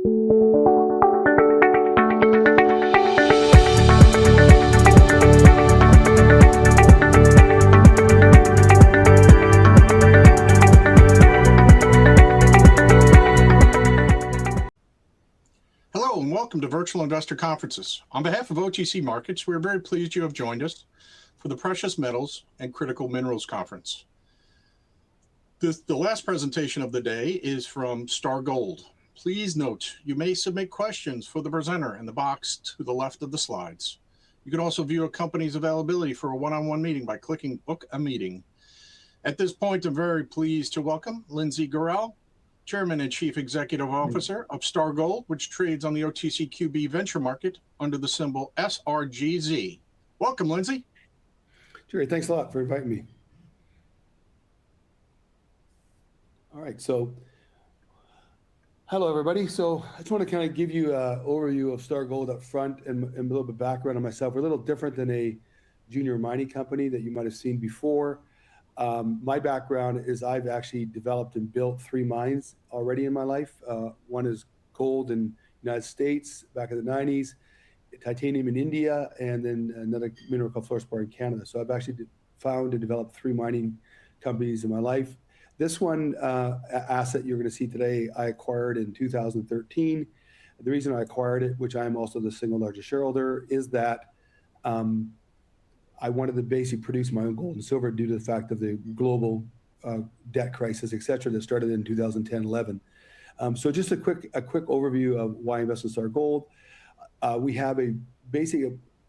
Hello and welcome to Virtual Investor Conferences. On behalf of OTC Markets, we are very pleased you have joined us for the Precious Metals and Critical Minerals Conference. The last presentation of the day is from Star Gold. Please note, you may submit questions for the presenter in the box to the left of the slides. You can also view a company's availability for a one-on-one meeting by clicking Book a Meeting. At this point, I'm very pleased to welcome Lindsay Gurrell, Chairman and Chief Executive Officer of Star Gold, which trades on the OTCQB venture market under the symbol SRGZ. Welcome, Lindsay. Jerry, thanks a lot for inviting me. All right, so hello, everybody. So I just want to kind of give you an overview of Star Gold up front and a little bit of background on myself. We're a little different than a junior mining company that you might have seen before. My background is I've actually developed and built 3 mines already in my life. One is gold in the United States back in the 90s, titanium in India, and then another mineral called fluorspar in Canada. So I've actually found and developed 3 mining companies in my life. This one asset you're going to see today, I acquired in 2013. The reason I acquired it, which I'm also the single largest shareholder, is that I wanted to basically produce my own gold and silver due to the fact of the global debt crisis, et cetera, that started in 2010-11. So just a quick overview of why invest in Star Gold. We have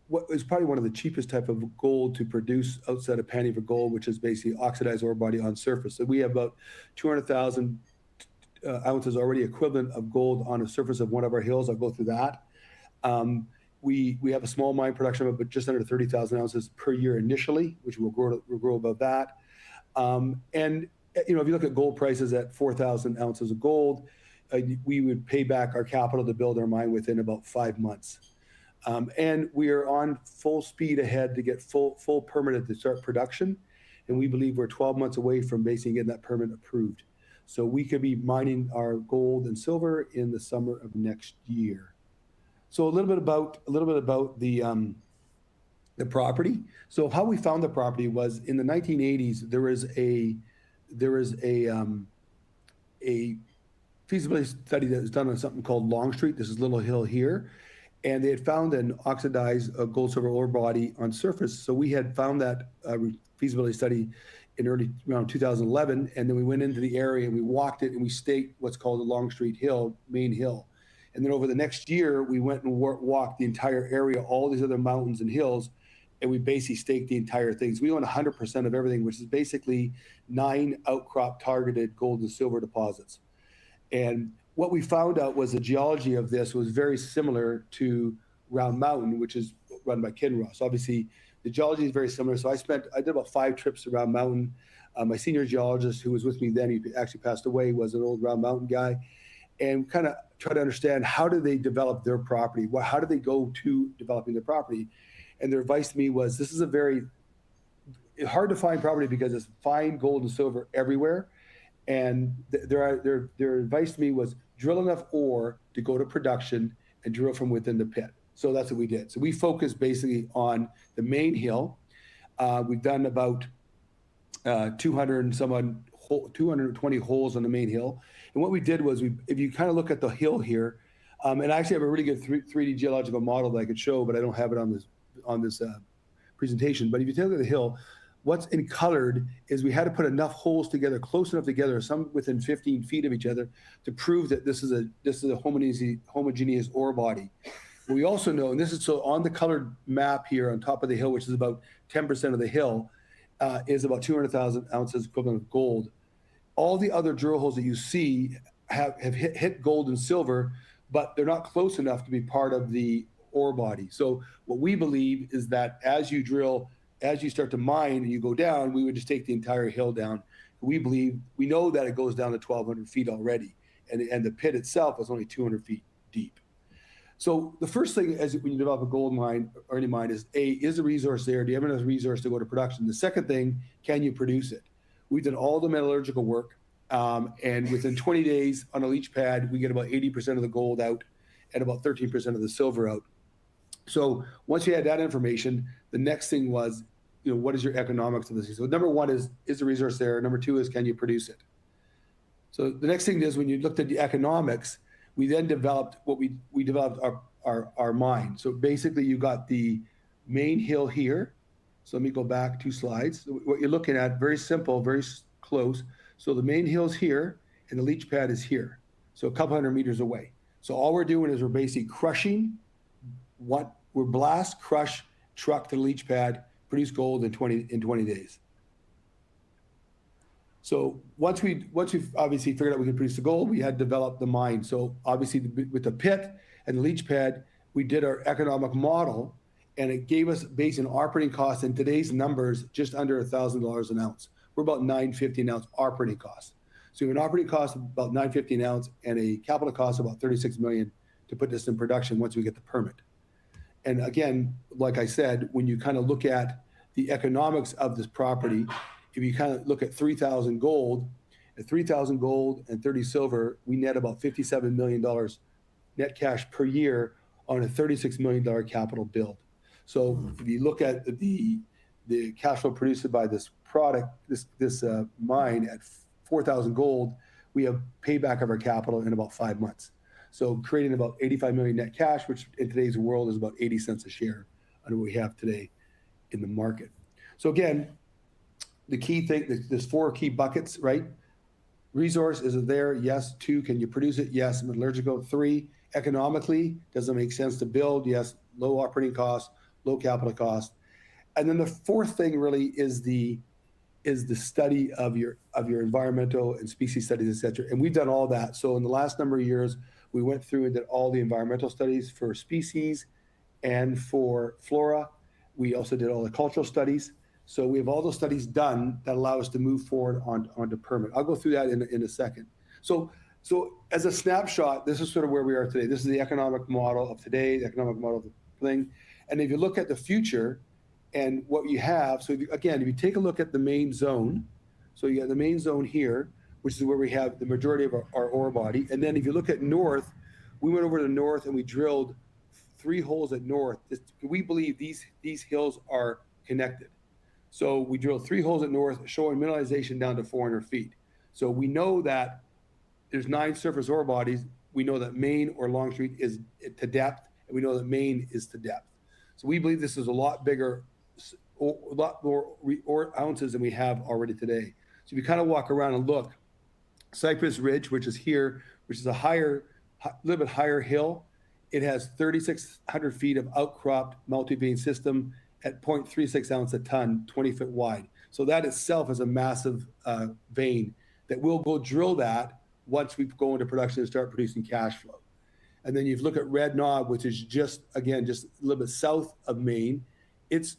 what is probably one of the cheapest type of gold to produce outside of panning for gold, which is basically oxidized ore body on surface. So we have about 200,000 ounces already equivalent of gold on the surface of one of our hills. I'll go through that. We have a small mine production of just under 30,000 ounces per year initially, which will grow above that. And you know, if you look at gold prices at 4,000 ounces of gold, we would pay back our capital to build our mine within about 5 months. And we are on full speed ahead to get full permitted to start production. And we believe we're 12 months away from basically getting that permit approved. So we could be mining our gold and silver in the summer of next year. So a little bit about the property. So how we found the property was in the 1980s. There was a feasibility study that was done on something called Long Street. This is Little Hill here. And they had found an oxidized gold silver ore body on surface. So we had found that feasibility study in around 2011. And then we went into the area and we walked it and we staked what's called the Long Street Hill, main hill. And then over the next year, we went and walked the entire area, all these other mountains and hills, and we basically staked the entire thing. So we own 100% of everything, which is basically 9 outcrop targeted gold and silver deposits. And what we found out was the geology of this was very similar to Round Mountain, which is run by Kinross. Obviously, the geology is very similar. So I did about 5 trips to Round Mountain. My senior geologist, who was with me then, he actually passed away, was an old Round Mountain guy, and kind of try to understand how do they develop their property? How do they go to developing their property? And their advice to me was, this is a very hard to find property because it's fine gold and silver everywhere. And their advice to me was drill enough ore to go to production and drill from within the pit. So that's what we did. So we focused basically on the main hill. We've done about 220 holes on the main hill. And what we did was, if you kind of look at the hill here, and I actually have a really good 3D geological model that I could show, but I don't have it on this presentation. But if you take a look at the hill, what's in colored is we had to put enough holes together, close enough together, some within 15 feet of each other, to prove that this is a homogeneous ore body. But we also know, and this is so on the colored map here on top of the hill, which is about 10% of the hill, is about 200,000 ounces equivalent of gold. All the other drill holes that you see have hit gold and silver, but they're not close enough to be part of the ore body. So what we believe is that as you drill, as you start to mine and you go down, we would just take the entire hill down. We know that it goes down to 1,200 feet already, and the pit itself is only 200 feet deep. So the first thing when you develop a gold mine or any mine is the resource there? Do you have enough resource to go to production? The second thing, can you produce it? We've done all the metallurgical work. And within 20 days on a leach pad, we get about 80% of the gold out and about 13% of the silver out. So once you had that information, the next thing was, what is your economics of this? So number one is the resource there? Number two is, can you produce it? So the next thing is, when you looked at the economics, we then developed we developed our mine. So basically you got the main hill here. So let me go back 2 slides. So what you're looking at, very simple, very close. So the main hill's here and the leach pad is here. So a couple hundred meters away. So all we're doing is we're basically crushing we're blast, crush, truck to the leach pad, produce gold in 20 days. So once we've obviously figured out we can produce the gold, we had developed the mine. So obviously with the pit and the leach pad, we did our economic model, and it gave us, based on operating costs in today's numbers, just under $1,000 an ounce. We're about $950 an ounce operating cost. So we have an operating cost of about $950 an ounce and a capital cost of about $36 million to put this in production once we get the permit. And again, like I said, when you kind of look at the economics of this property, if you kind of look at 3,000 gold, at 3,000 gold and 30 silver, we net about $57 million net cash per year on a $36 million capital build. So if you look at the cash flow produced by this product, this mine at 4,000 gold, we have payback of our capital in about 5 months. So creating about 85 million net cash, which in today's world is about 80 cents a share under what we have today in the market. So again, the key thing, there's 4 key buckets, right? Resource, is it there? Yes. 2, can you produce it? Yes. Metallurgical. 3, economically, does it make sense to build? Yes. Low operating costs, low capital costs. And then the 4th thing really is the study of your environmental and species studies, et cetera. And we've done all that. So in the last number of years, we went through and did all the environmental studies for species and for flora. We also did all the cultural studies. So we have all those studies done that allow us to move forward onto permit. I'll go through that in a second. So as a snapshot, this is sort of where we are today. This is the economic model of today, the economic model of the thing. And if you look at the future and what you have, so if you take a look at the main zone, so you got the main zone here, which is where we have the majority of our ore body. And then if you look at north, we went over to north and we drilled 3 holes at north. We believe these hills are connected. So we drilled 3 holes at north, showing mineralization down to 400 feet. So we know that there's 9 surface ore bodies. We know that main or Longstreet is to depth, and we know that main is to depth. So we believe this is a lot bigger, a lot more ounces than we have already today. So if you kind of walk around and look, Cypress Ridge, which is here, which is a little bit higher hill, it has 3,600 feet of outcropped multi-vein system at 0.36 ounce a ton, 20 foot wide. So that itself is a massive vein that we'll go drill that once we go into production and start producing cash flow. And then you look at Red Knob, which is just a little bit south of Maine. Its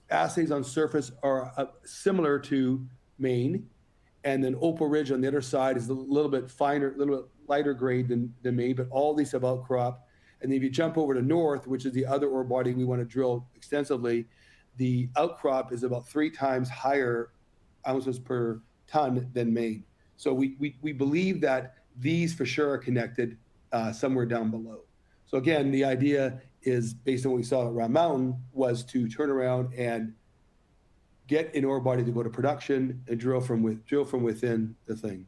assays on surface are similar to Maine. And then Opal Ridge on the other side is a little bit finer, a little bit lighter grade than Maine, but all these have outcrop. And then if you jump over to north, which is the other ore body we want to drill extensively, the outcrop is about 3 times higher ounces per ton than Maine. So we believe that these for sure are connected somewhere down below. So again, the idea is, based on what we saw at Round Mountain, was to turn around and get an ore body to go to production and drill from within the thing.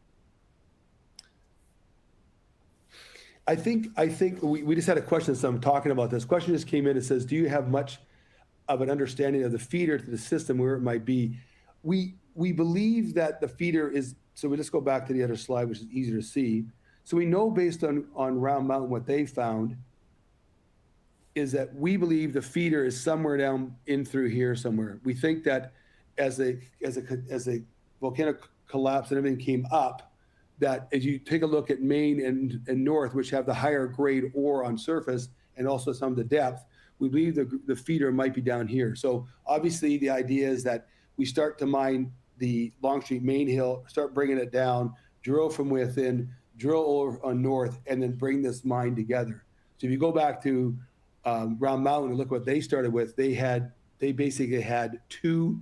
I think we just had a question. So I'm talking about this question just came in. It says, do you have much of an understanding of the feeder to the system, where it might be? We believe that the feeder is, so we just go back to the other slide, which is easier to see. So we know, based on Round Mountain, what they found is that we believe the feeder is somewhere down in through here somewhere. We think that as a volcanic collapse and everything came up, that as you take a look at Maine and north, which have the higher grade ore on surface and also some of the depth, we believe the feeder might be down here. So obviously the idea is that we start to mine the Longstreet main hill, start bringing it down, drill from within, drill over on north, and then bring this mine together. So if you go back to Round Mountain and look what they started with, they basically had two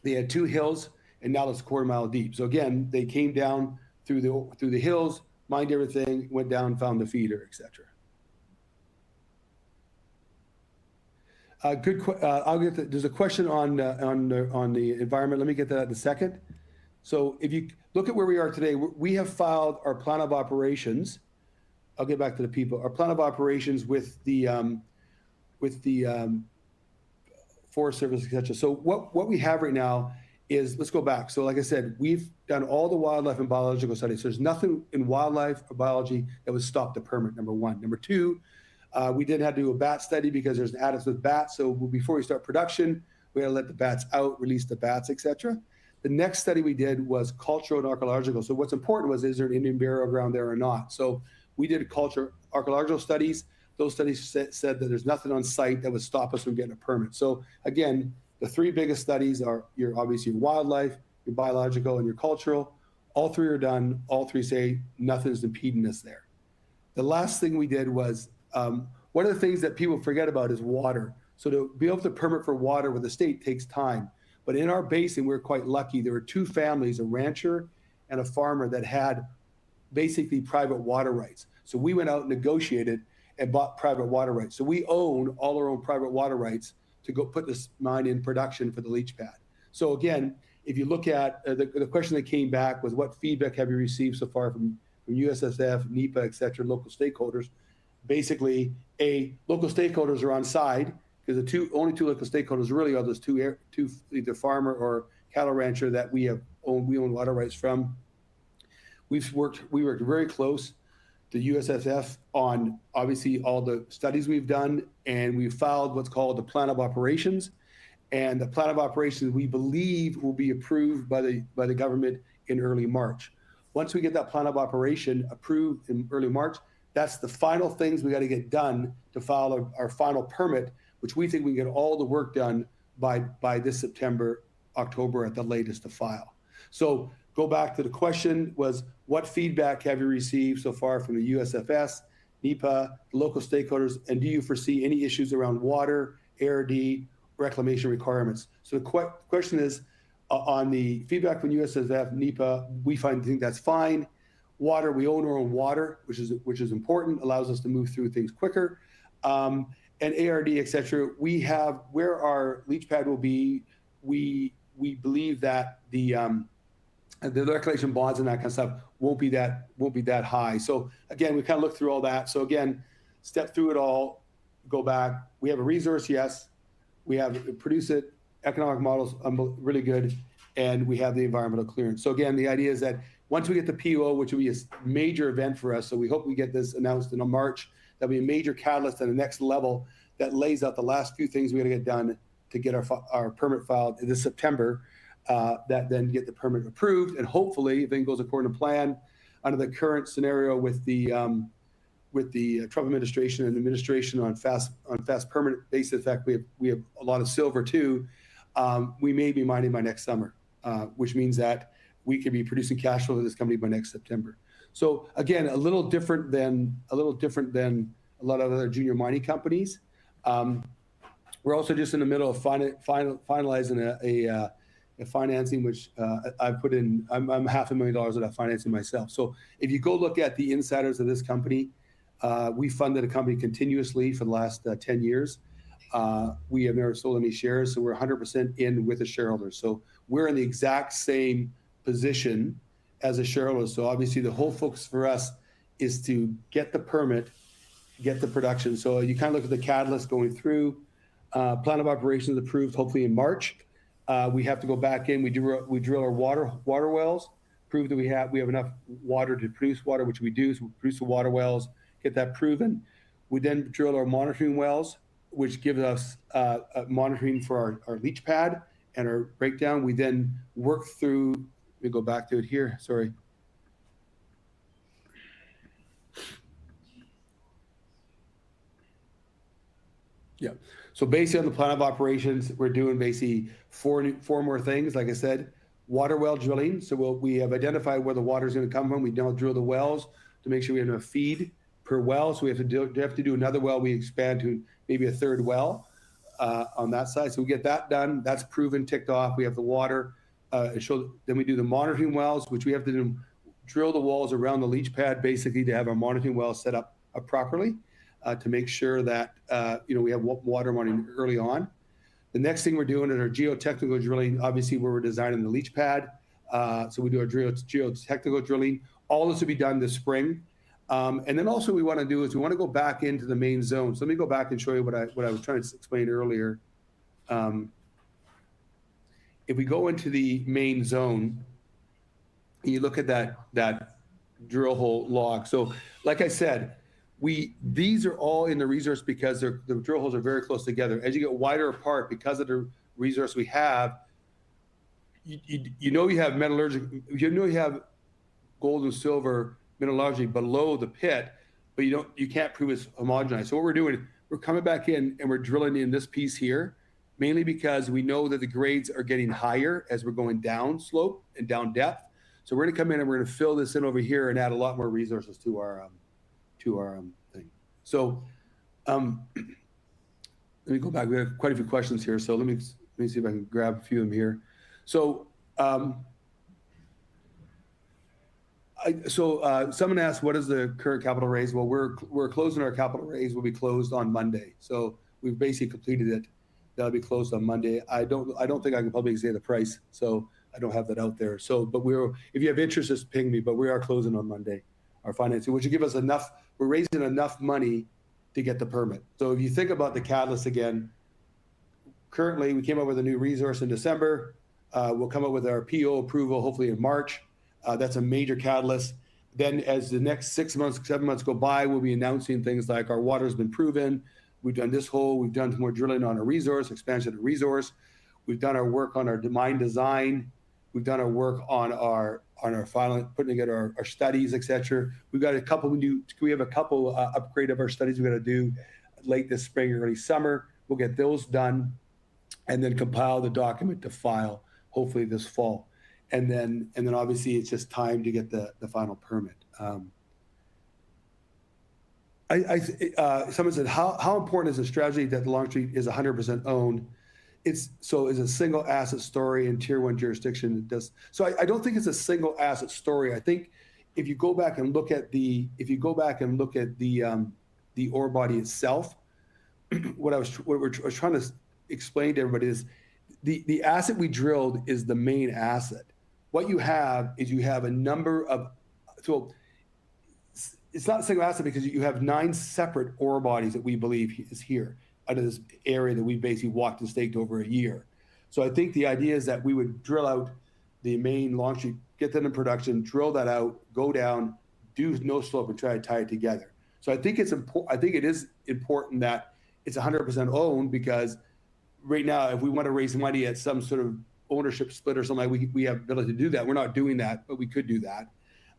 hills, and now it's a quarter mile deep. So again, they came down through the hills, mined everything, went down, found the feeder, etc. There's a question on the environment. Let me get that in a second. So if you look at where we are today, we have filed our plan of operations. I'll get back to the people. Our plan of operations with the Forest Service, etc. So what we have right now is, let's go back. So like I said, we've done all the wildlife and biological studies. So there's nothing in wildlife or biology that would stop the permit, number one. Number two, we didn't have to do a bat study because there's an additive with bats. So before we start production, we had to let the bats out, release the bats, etc. The next study we did was cultural and archaeological. So what's important was, is there an Indian burial ground there or not? So we did cultural archaeological studies. Those studies said that there's nothing on site that would stop us from getting a permit. So again, the three biggest studies are obviously your wildlife, your biological, and your cultural. All three are done. All three say nothing's impeding us there. The last thing we did was, one of the things that people forget about is water. So to be able to permit for water with the state takes time. But in our basin, we're quite lucky. There were two families, a rancher and a farmer, that had basically private water rights. So we went out and negotiated and bought private water rights. So we own all our own private water rights to go put this mine in production for the leach pad. So again, if you look at the question that came back was, what feedback have you received so far from USSF, NEPA, et cetera, local stakeholders? Basically, local stakeholders are on side, because the only two local stakeholders really are those two, either farmer or cattle rancher that we own water rights from. We worked very close to USSF on obviously all the studies we've done, and we filed what's called the plan of operations. And the plan of operations, we believe, will be approved by the government in early March. Once we get that plan of operation approved in early March, that's the final things we got to get done to file our final permit, which we think we can get all the work done by this September, October at the latest to file. So go back to the question was, what feedback have you received so far from the USFS, NEPA, local stakeholders, and do you foresee any issues around water, ARD, reclamation requirements? So the question is, on the feedback from USFS, NEPA, we think that's fine. Water, we own our own water, which is important, allows us to move through things quicker. And ARD, et cetera, we have where our leach pad will be. We believe that the reclamation bonds and that kind of stuff won't be that high. So again, we kind of look through all that. So again, step through it all, go back. We have a resource, yes. We have produce it, economic models, really good, and we have the environmental clearance. So again, the idea is that once we get the PO, which will be a major event for us, so we hope we get this announced in March, that'll be a major catalyst at the next level that lays out the last few things we got to get done to get our permit filed this September, that then get the permit approved, and hopefully, if everything goes according to plan, under the current scenario with the Trump administration and administration on fast permanent basis. In fact, we have a lot of silver too. We may be mining by next summer, which means that we could be producing cash flow to this company by next September. So again, a little different than a lot of other junior mining companies. We're also just in the middle of finalizing a financing, which I've put in. I'm $500,000 of that financing myself. So if you go look at the insiders of this company, we funded a company continuously for the last 10 years. We have never sold any shares, so we're 100% in with the shareholders. So we're in the exact same position as a shareholder. So obviously the whole focus for us is to get the permit, get the production. So you kind of look at the catalyst going through. Plan of operations approved hopefully in March. We have to go back in. We drill our water wells, prove that we have enough water to produce water, which we do. So we produce the water wells, get that proven. We then drill our monitoring wells, which gives us monitoring for our leach pad and our breakdown. We then work through. Let me go back to it here. Sorry. Yeah. So basically on the plan of operations, we're doing basically four more things. Like I said, water well drilling. So we have identified where the water is going to come from. We now drill the wells to make sure we have enough feed per well. So we have to do another well. We expand to maybe a third well on that side. So we get that done. That's proven, ticked off. We have the water. Then we do the monitoring wells, which we have to drill the walls around the leach pad, basically to have our monitoring wells set up properly to make sure that we have water monitoring early on. The next thing we're doing is our geotechnical drilling, obviously where we're designing the leach pad. So we do our geotechnical drilling. All this will be done this spring. And then also we want to do is we want to go back into the main zone. So let me go back and show you what I was trying to explain earlier. If we go into the main zone, and you look at that drill hole log. So like I said, these are all in the resource because the drill holes are very close together. As you get wider apart, because of the resource we have, you have metallurgic, you have gold and silver mineralogy below the pit, but you can't prove it's homogenized. So what we're doing, we're coming back in and we're drilling in this piece here, mainly because we know that the grades are getting higher as we're going down slope and down depth. So we're gonna come in and we're gonna fill this in over here and add a lot more resources to our thing. So let me go back. We have quite a few questions here. So let me see if I can grab a few of them here. So someone asked, what is the current capital raise? Well, we're closing our capital raise. Will be closed on Monday. So we've basically completed it. That'll be closed on Monday. I don't think I can publicly say the price, so I don't have that out there. So, but if you have interest, just ping me. But we are closing on Monday, our financing, which will give us enough. We're raising enough money to get the permit. So if you think about the catalyst again, currently we came up with a new resource in December. We'll come up with our PO approval hopefully in March. That's a major catalyst. Then as the next 6 months, 7 months go by, we'll be announcing things like our water's been proven. We've done this hole. We've done more drilling on a resource, expansion of resource. We've done our work on our mine design. We've done our work on our final, putting together our studies, etc. We've got a couple upgrade of our studies we've got to do late this spring, early summer. We'll get those done and then compile the document to file hopefully this fall. And then obviously it's just time to get the final permit. Someone said, how important is the strategy that the Longstreet is 100% owned? It's a single asset story in tier 1 jurisdiction. So I don't think it's a single asset story. I think if you go back and look at the ore body itself, what we're trying to explain to everybody is the asset we drilled is the main asset. What you have is a number of, so it's not a single asset because you have 9 separate ore bodies that we believe is here out of this area that we basically walked and staked over a year. So I think the idea is that we would drill out the main Longstreet, get that in production, drill that out, go down, do no slope and try to tie it together. So I think it's important. I think it is important that it's 100% owned because right now, if we want to raise money at some sort of ownership split or something, we have ability to do that. We're not doing that, but we could do that.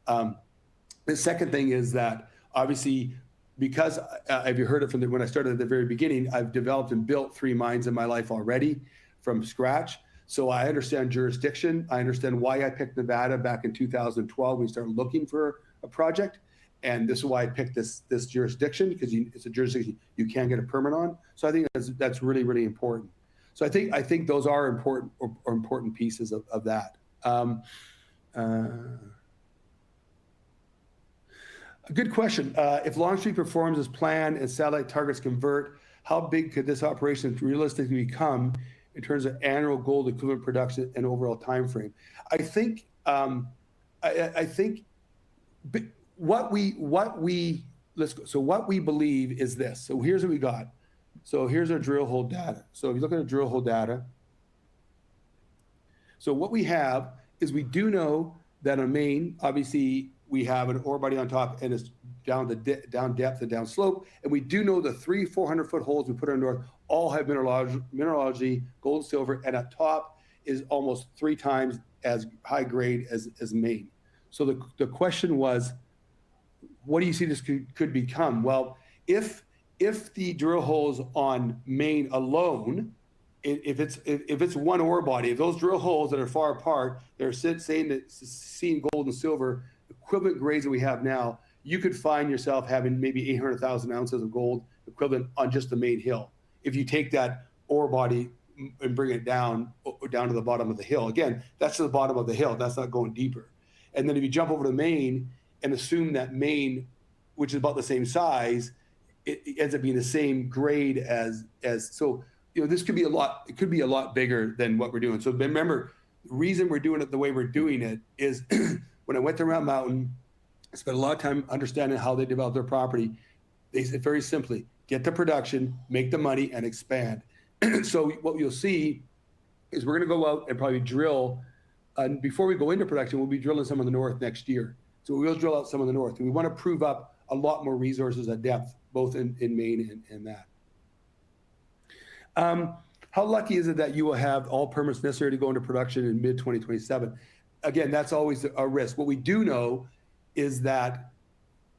The second thing is that obviously, because have you heard it from when I started at the very beginning, I've developed and built 3 mines in my life already from scratch. So I understand jurisdiction. I understand why I picked Nevada back in 2012 when we started looking for a project. And this is why I picked this jurisdiction, because it's a jurisdiction you can get a permit on. So I think that's really, really important. So I think those are important pieces of that. A good question. If Longstreet performs as planned and satellite targets convert, how big could this operation realistically become in terms of annual gold equivalent production and overall time frame? I think what we believe is this. So here's what we got. So here's our drill hole data. So if you look at the drill hole data, so what we have is we do know that on main, obviously we have an ore body on top and it's down depth and down slope. And we do know the 400 foot holes we put on north all have mineralogy, gold, silver, and at top is almost 3 times as high grade as main. So the question was, what do you see this could become? Well, if the drill holes on main alone, if it's one ore body, if those drill holes that are far apart, they're saying that seeing gold and silver equivalent grades that we have now, you could find yourself having maybe 800,000 ounces of gold equivalent on just the main hill. If you take that ore body and bring it down down to the bottom of the hill. Again, that's the bottom of the hill. That's not going deeper. And then if you jump over to Maine and assume that Maine, which is about the same size, it ends up being the same grade as so, this could be a lot. It could be a lot bigger than what we're doing. So remember, the reason we're doing it the way we're doing it is when I went to Round Mountain, I spent a lot of time understanding how they develop their property. They said very simply, get the production, make the money, and expand. So what you'll see is we're going to go out and probably drill. And before we go into production, we'll be drilling some of the north next year. So we'll drill out some of the north. And we want to prove up a lot more resources at depth, both in Maine and that. How lucky is it that you will have all permits necessary to go into production in mid-2027? Again, that's always a risk. What we do know is that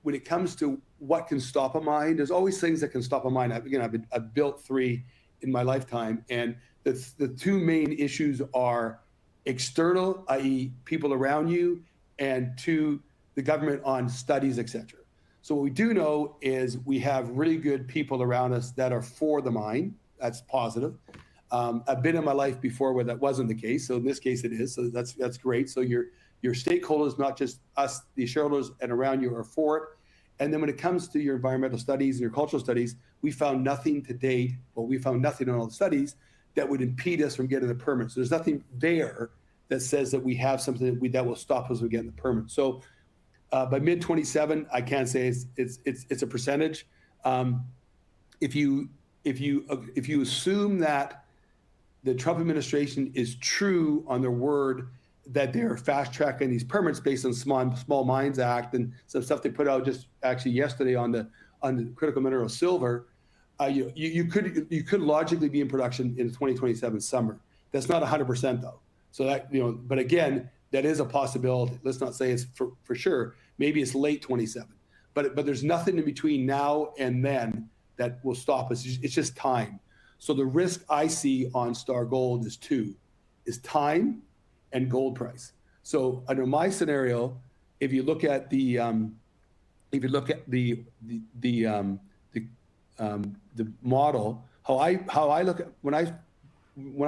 when it comes to what can stop a mine, there's always things that can stop a mine. I've built 3 in my lifetime, and the 2 main issues are external, i.e. people around you, and 2, the government on studies, etc. So what we do know is we have really good people around us that are for the mine. That's positive. I've been in my life before where that wasn't the case. So in this case it is. So that's great. So your stakeholders, not just us, the shareholders and around you, are for it. And then when it comes to your environmental studies and your cultural studies, we found nothing to date, we found nothing on all the studies that would impede us from getting the permit. So there's nothing there that says that we have something that will stop us from getting the permit. So by mid-27, I can't say it's a percentage. If you assume that the Trump administration is true on their word that they're fast tracking these permits based on Small Mines Act and some stuff they put out just actually yesterday on the critical mineral silver, you could logically be in production in 2027 summer. That's not 100% though. So that, but again, that is a possibility. Let's not say it's for sure. Maybe it's late 27, but there's nothing in between now and then that will stop us. It's just time. So the risk I see on Star Gold is 2, is time and gold price. So under my scenario, if you look at the model, how I look at when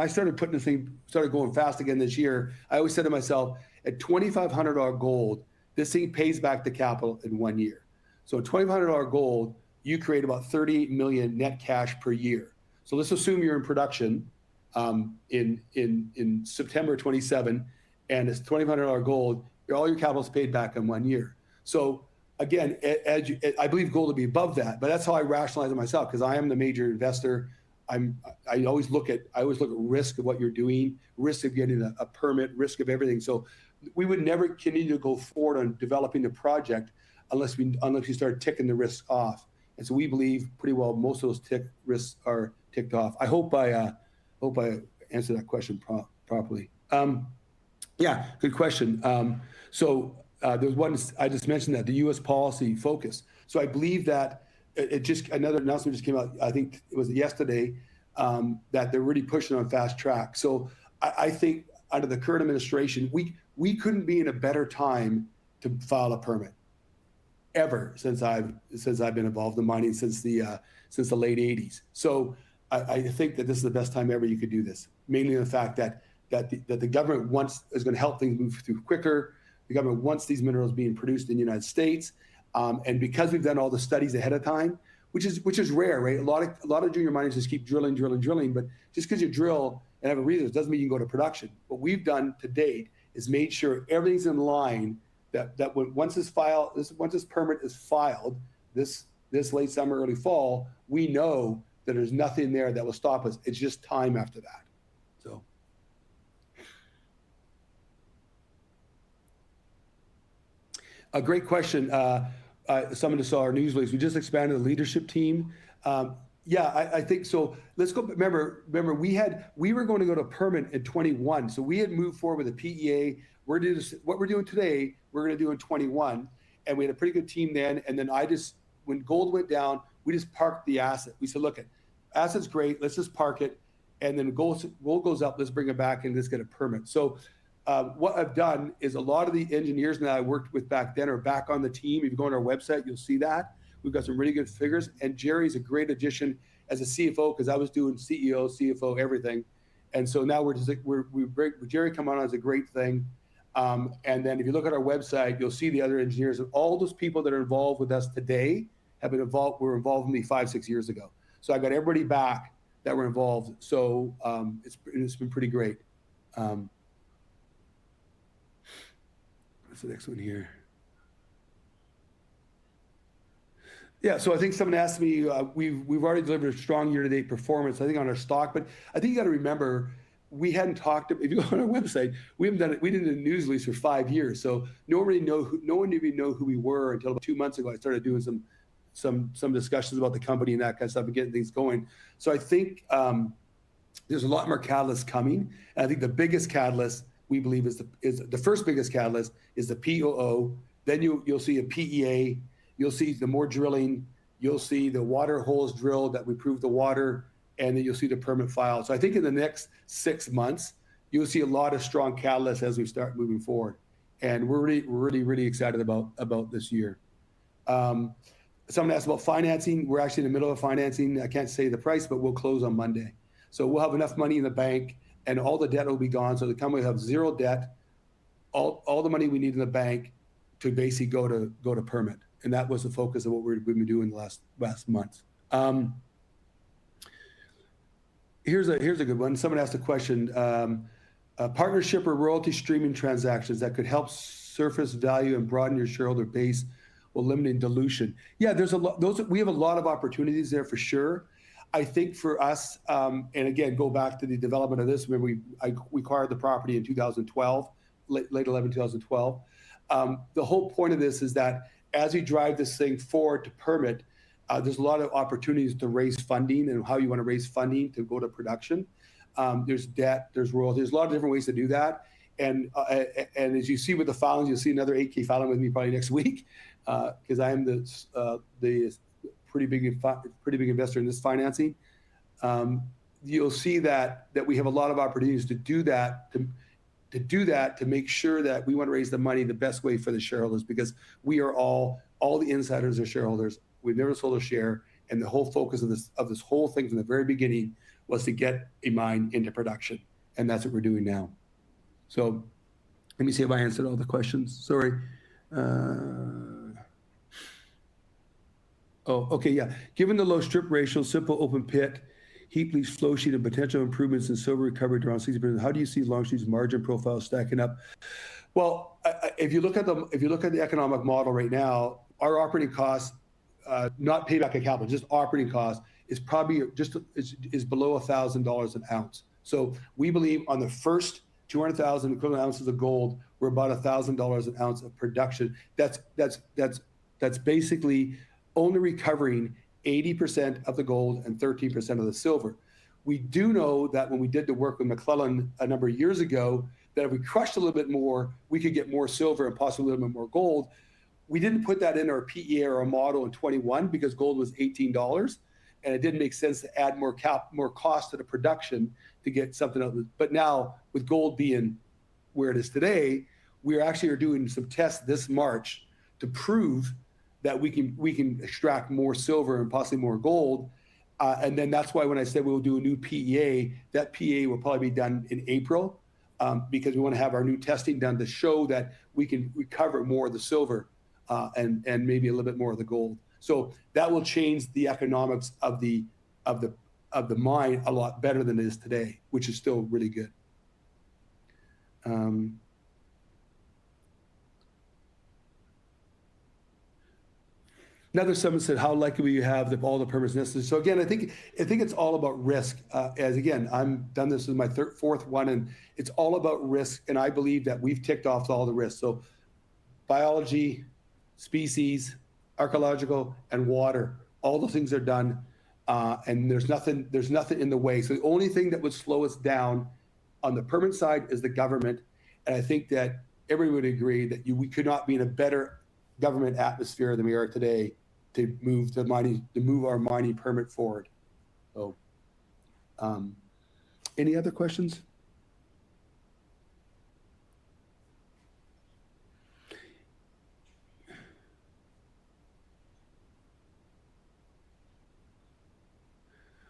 I started putting this thing, started going fast again this year, I always said to myself, at $2,500 gold, this thing pays back the capital in 1 year. So at $2,500 gold, you create about 38 million net cash per year. So let's assume you're in production in September 27, and it's $2,500 gold. All your capital is paid back in 1 year. So again, I believe gold will be above that, but that's how I rationalize it myself, because I am the major investor. I always look at risk of what you're doing, risk of getting a permit, risk of everything. So we would never continue to go forward on developing the project unless we start ticking the risks off. And so we believe pretty well most of those risks are ticked off. I hope I answered that question properly. Yeah, good question. There's one, I just mentioned that, the U.S. policy focus. So I believe that another announcement just came out, I think it was yesterday, that they're really pushing on fast track. So I think under the current administration, we couldn't be in a better time to file a permit ever since I've been involved in mining since the late 80s. So I think that this is the best time ever you could do this, mainly in the fact that the government is going to help things move through quicker. The government wants these minerals being produced in the United States. And because we've done all the studies ahead of time, which is rare, right? A lot of junior miners just keep drilling, but just because you drill and have a resource doesn't mean you can go to production. What we've done to date is made sure everything's in line, that once this permit is filed, this late summer, early fall, we know that there's nothing there that will stop us. It's just time after that. So. A great question. Someone just saw our news release. We just expanded the leadership team. I think so. Let's go. Remember, we were going to go to permit in 21. So we had moved forward with a PEA. What we're doing today, we're going to do in 21. And we had a pretty good team then. And then when gold went down, we just parked the asset. We said, look, asset's great. Let's just park it. And then gold goes up. Let's bring it back and let's get a permit. So what I've done is a lot of the engineers that I worked with back then are back on the team. If you go on our website, you'll see that. We've got some really good figures. And Jerry's a great addition as a CFO, because I was doing CEO, CFO, everything. And so now we're just like, Jerry come on as a great thing. And then if you look at our website, you'll see the other engineers and all those people that are involved with us today were involved with me 5-6 years ago. So I got everybody back that were involved. So it's been pretty great. What's the next one here? Yeah, so I think someone asked me, we've already delivered a strong year-to-date performance, I think, on our stock, but I think you got to remember, we hadn't talked. If you go on our website, we haven't done it. We didn't do a news release for 5 years, so no one even know who we were until about 2 months ago. I started doing some discussions about the company and that kind of stuff and getting things going. So I think there's a lot more catalysts coming. And I think the biggest catalyst we believe is the first biggest catalyst is the POO. Then you'll see a PEA. You'll see the more drilling. You'll see the water holes drilled that we prove the water, and then you'll see the permit file. So I think in the next 6 months, you'll see a lot of strong catalysts as we start moving forward. And we're really excited about this year. Someone asked about financing. We're actually in the middle of financing. I can't say the price, but we'll close on Monday. So we'll have enough money in the bank, and all the debt will be gone. So the company will have zero debt, all the money we need in the bank to basically go to permit. And that was the focus of what we've been doing the last month. Here's a good one. Someone asked a question: partnership or royalty streaming transactions that could help surface value and broaden your shareholder base while limiting dilution. Yeah, there's a lot. We have a lot of opportunities there for sure. I think for us, and again, go back to the development of this. Remember, we acquired the property in 2012, late 2012. The whole point of this is that as we drive this thing forward to permit, there's a lot of opportunities to raise funding and how you want to raise funding to go to production. There's debt, there's royalties, there's a lot of different ways to do that. And as you see with the filings, you'll see another 8K filing with me probably next week, because I am the pretty big investor in this financing. You'll see that we have a lot of opportunities to do that, to make sure that we want to raise the money the best way for the shareholders, because we are all the insiders are shareholders. We've never sold a share, and the whole focus of this whole thing from the very beginning was to get a mine into production, and that's what we're doing now. So let me see if I answered all the questions. Sorry. Okay, yeah. Given the low strip ratio, simple open pit, heap leach flow sheet, and potential improvements in silver recovery to around 60%, how do you see Longshoot's margin profile stacking up? Well, if you look at the economic model right now, our operating costs, not payback of capital, just operating costs, is probably is below $1,000 an ounce. So we believe on the first 200,000 equivalent ounces of gold, we're about $1,000 an ounce of production. That's basically only recovering 80% of the gold and 13% of the silver. We do know that when we did the work with McClellan a number of years ago, that if we crushed a little bit more, we could get more silver and possibly a little bit more gold. We didn't put that in our PEA or our model in 21 because gold was $18, and it didn't make sense to add more cost to the production to get something else. But now, with gold being where it is today, we actually are doing some tests this March to prove that we can extract more silver and possibly more gold. And then that's why when I said we'll do a new PEA, that PEA will probably be done in April, because we want to have our new testing done to show that we can recover more of the silver and maybe a little bit more of the gold. So that will change the economics of the mine a lot better than it is today, which is still really good. Another someone said, how likely will you have all the permits necessary? So again, I think it's all about risk. As again, I'm done this as my fourth one, and it's all about risk. And I believe that we've ticked off all the risks. So biology, species, archaeological, and water, all those things are done. And there's nothing in the way. So the only thing that would slow us down on the permit side is the government. And I think that everyone would agree that we could not be in a better government atmosphere than we are today to move our mining permit forward. So, any other questions?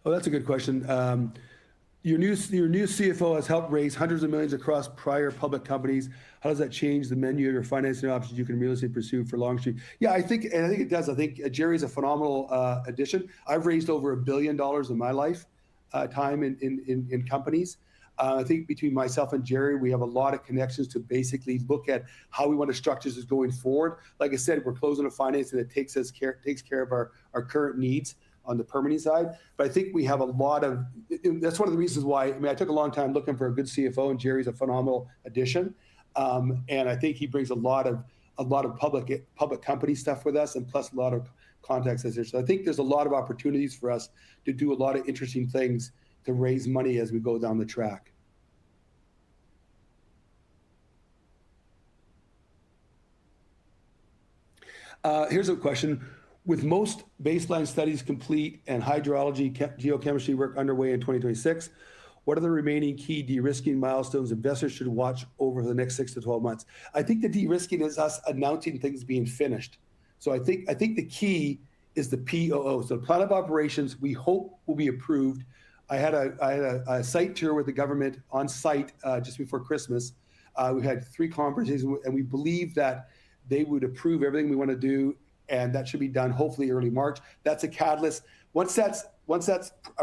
Oh, that's a good question. Your new CFO has helped raise hundreds of millions across prior public companies. How does that change the menu of your financing options you can realistically pursue for Longstreet? Yeah, I think it does. I think Jerry's a phenomenal addition. I've raised over $1 billion in my life time in companies. I think between myself and Jerry, we have a lot of connections to basically look at how we want to structure this going forward. Like I said, we're closing a financing that takes care of our current needs on the permitting side. But I think we have a lot of, that's one of the reasons why, I mean, I took a long time looking for a good CFO, and Jerry's a phenomenal addition. And I think he brings a lot of public company stuff with us, and plus a lot of contacts there. So I think there's a lot of opportunities for us to do a lot of interesting things to raise money as we go down the track. Here's a question. With most baseline studies complete and hydrology, geochemistry work underway in 2026, what are the remaining key de-risking milestones investors should watch over the next 6 to 12 months? I think the de-risking is us announcing things being finished. So I think the key is the POO. So the plan of operations, we hope will be approved. I had a site tour with the government on site just before Christmas. We had 3 conversations, and we believe that they would approve everything we want to do, and that should be done hopefully early March. That's a catalyst. Once that's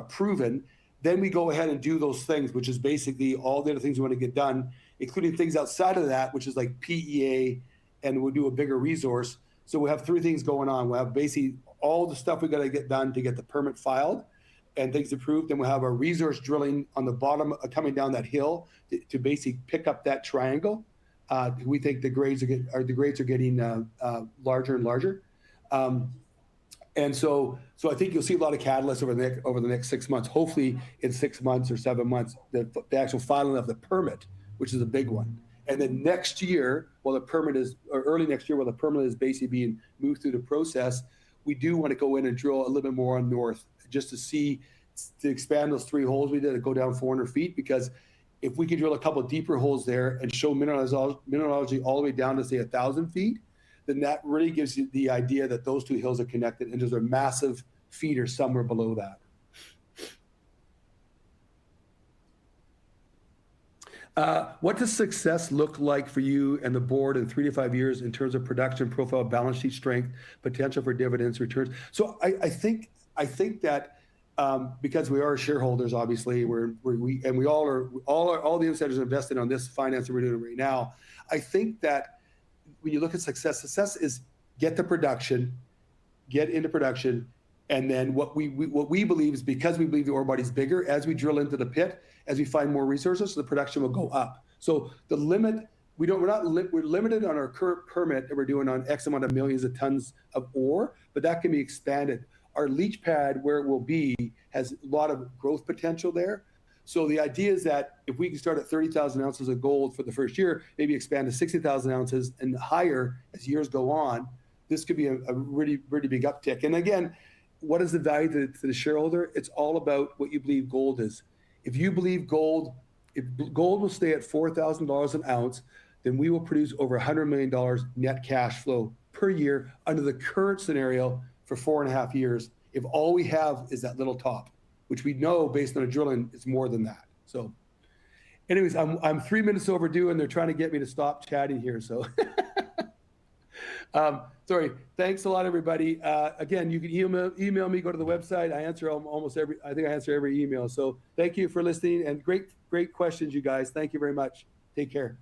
proven, then we go ahead and do those things, which is basically all the other things we want to get done, including things outside of that, which is like PEA, and we'll do a bigger resource. So we have 3 things going on. We'll have basically all the stuff we got to get done to get the permit filed and things approved. Then we'll have our resource drilling on the bottom, coming down that hill to basically pick up that triangle. We think the grades are getting larger and larger. And so I think you'll see a lot of catalysts over the next 6 months. Hopefully in 6 months or 7 months, the actual filing of the permit, which is a big one. And then next year, or early next year, while the permit is basically being moved through the process, we do want to go in and drill a little bit more on north, just to expand those 3 holes we did to go down 400 feet. Because if we can drill a couple of deeper holes there and show mineralogy all the way down to say 1,000 feet, then that really gives you the idea that those 2 hills are connected, and there's a massive feeder somewhere below that. What does success look like for you and the board in 3 to 5 years in terms of production profile, balance sheet strength, potential for dividends, returns? So I think that because we are shareholders, obviously, we all the insiders are invested on this finance that we're doing right now. I think that when you look at success is get into production, and then what we believe is, because we believe the ore body's bigger, as we drill into the pit, as we find more resources, the production will go up. So the limit, we're limited on our current permit that we're doing on X amount of millions of tons of ore, but that can be expanded. Our leach pad, where it will be, has a lot of growth potential there. So the idea is that if we can start at 30,000 ounces of gold for the first year, maybe expand to 60,000 ounces and higher as years go on, this could be a really, really big uptick. And again, what is the value to the shareholder? It's all about what you believe gold is. If you believe if gold will stay at $4,000 an ounce, then we will produce over $100 million net cash flow per year under the current scenario for 4.5 years, if all we have is that little top, which we know based on the drilling is more than that. So anyways, I'm 3 minutes overdue, and they're trying to get me to stop chatting here. So sorry. Thanks a lot, everybody. Again, you can email me, go to the website. I answer I think I answer every email. So thank you for listening, and great questions, you guys. Thank you very much. Take care.